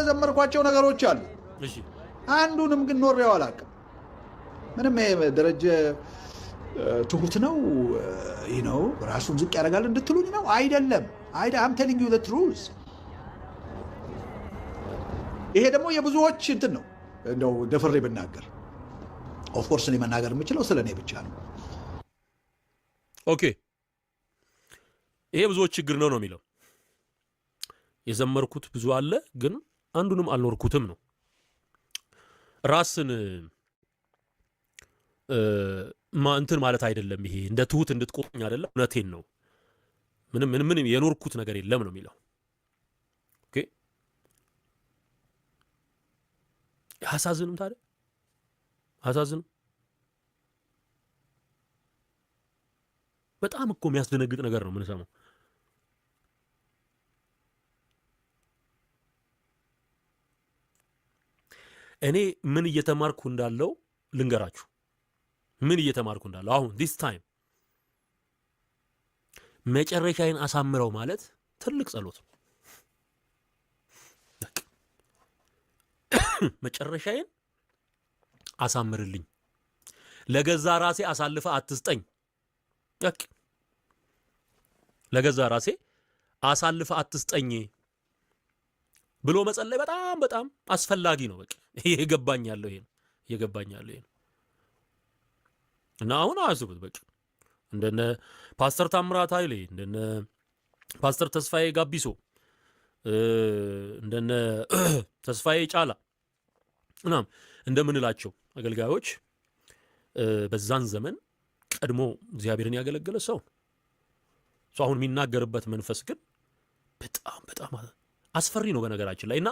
የዘመርኳቸው ነገሮች አሉ። እሺ አንዱንም ግን ኖሬው አላውቅም። ምንም ደረጀ ትሁት ነው ራሱን ዝቅ ያደርጋል እንድትሉኝ ነው አይደለም። I'm telling you the truth። ይሄ ደግሞ የብዙዎች እንትን ነው። እንደው ደፍሬ ብናገር ኦፍ ኮርስ እኔ መናገር የምችለው ስለኔ ብቻ ነው። ኦኬ ይሄ ብዙዎች ችግር ነው የሚለው የዘመርኩት ብዙ አለ ግን አንዱንም አልኖርኩትም ነው። ራስን እንትን ማለት አይደለም። ይሄ እንደ ትሁት እንድትቆጥኝ አይደለም። እውነቴን ነው። ምንም የኖርኩት ነገር የለም ነው የሚለው። ኦኬ አሳዝንም ታዲያ አሳዝንም። በጣም እኮ የሚያስደነግጥ ነገር ነው የምንሰማው። እኔ ምን እየተማርኩ እንዳለው ልንገራችሁ። ምን እየተማርኩ እንዳለው አሁን this time መጨረሻዬን አሳምረው ማለት ትልቅ ጸሎት ነው። መጨረሻዬን አሳምርልኝ፣ ለገዛ ራሴ አሳልፈ አትስጠኝ። ለገዛ ራሴ አሳልፈ አትስጠኝ ብሎ መጸለይ በጣም በጣም አስፈላጊ ነው። በቃ እየገባኝ ያለው ይሄ ነው። እና አሁን አስቡት በቃ እንደነ ፓስተር ታምራት ኃይሌ፣ እንደነ ፓስተር ተስፋዬ ጋቢሶ፣ እንደነ ተስፋዬ ጫላ እናም እንደምንላቸው አገልጋዮች በዛን ዘመን ቀድሞ እግዚአብሔርን ያገለገለ ሰው አሁን የሚናገርበት መንፈስ ግን በጣም በጣም አስፈሪ ነው በነገራችን ላይ። እና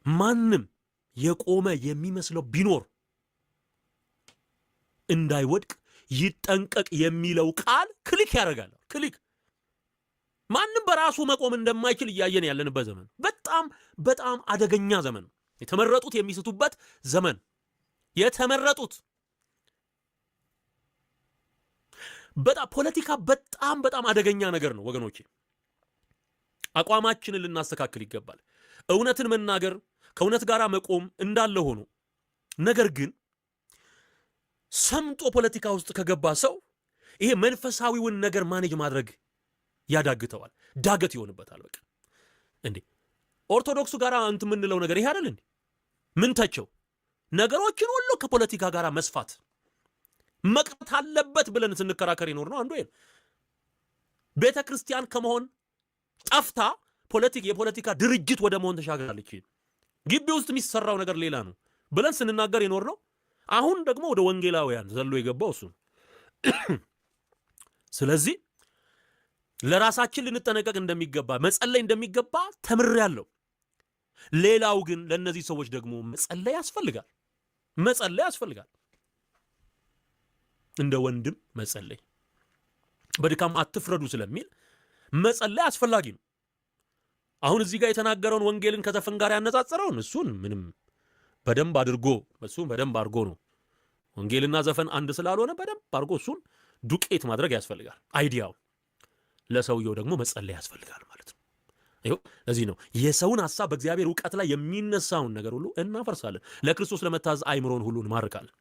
ማንም የቆመ የሚመስለው ቢኖር እንዳይወድቅ ይጠንቀቅ የሚለው ቃል ክሊክ ያደርጋል። ክሊክ ማንም በራሱ መቆም እንደማይችል እያየን ያለንበት ዘመን በጣም በጣም አደገኛ ዘመን ነው። የተመረጡት የሚስቱበት ዘመን፣ የተመረጡት በጣም ፖለቲካ በጣም በጣም አደገኛ ነገር ነው ወገኖቼ። አቋማችንን ልናስተካክል ይገባል። እውነትን መናገር ከእውነት ጋር መቆም እንዳለ ሆኖ ነገር ግን ሰምጦ ፖለቲካ ውስጥ ከገባ ሰው ይሄ መንፈሳዊውን ነገር ማኔጅ ማድረግ ያዳግተዋል፣ ዳገት ይሆንበታል። በቃ እንዴ ኦርቶዶክሱ ጋር እንትን የምንለው ነገር ይሄ አይደል እንዴ? ምን ተቸው ነገሮችን ሁሉ ከፖለቲካ ጋር መስፋት መቅረት አለበት ብለን ስንከራከር ይኖር ነው አንዱ ይሄ። ቤተ ክርስቲያን ከመሆን ጠፍታ የፖለቲካ ድርጅት ወደ መሆን ተሻግራለች። ግቢ ውስጥ የሚሰራው ነገር ሌላ ነው ብለን ስንናገር ይኖር ነው። አሁን ደግሞ ወደ ወንጌላውያን ዘሎ የገባው እሱ። ስለዚህ ለራሳችን ልንጠነቀቅ እንደሚገባ መጸለይ እንደሚገባ ተምሬያለሁ። ሌላው ግን ለነዚህ ሰዎች ደግሞ መጸለይ ያስፈልጋል። እንደ ወንድም መጸለይ፣ በድካም አትፍረዱ ስለሚል መጸለይ አስፈላጊ ነው። አሁን እዚህ ጋር የተናገረውን ወንጌልን ከዘፈን ጋር ያነጻጸረውን እሱን ምንም በደንብ አድርጎ ነው። ወንጌልና ዘፈን አንድ ስላልሆነ በደንብ አድርጎ እሱን ዱቄት ማድረግ ያስፈልጋል። አይዲያው ለሰውየው ደግሞ መጸለይ ያስፈልጋል ማለት ነው። ይኸው ለዚህ ነው የሰውን ሐሳብ በእግዚአብሔር ዕውቀት ላይ የሚነሳውን ነገር ሁሉ እናፈርሳለን፣ ለክርስቶስ ለመታዘዝ አይምሮን ሁሉ እንማርካለን።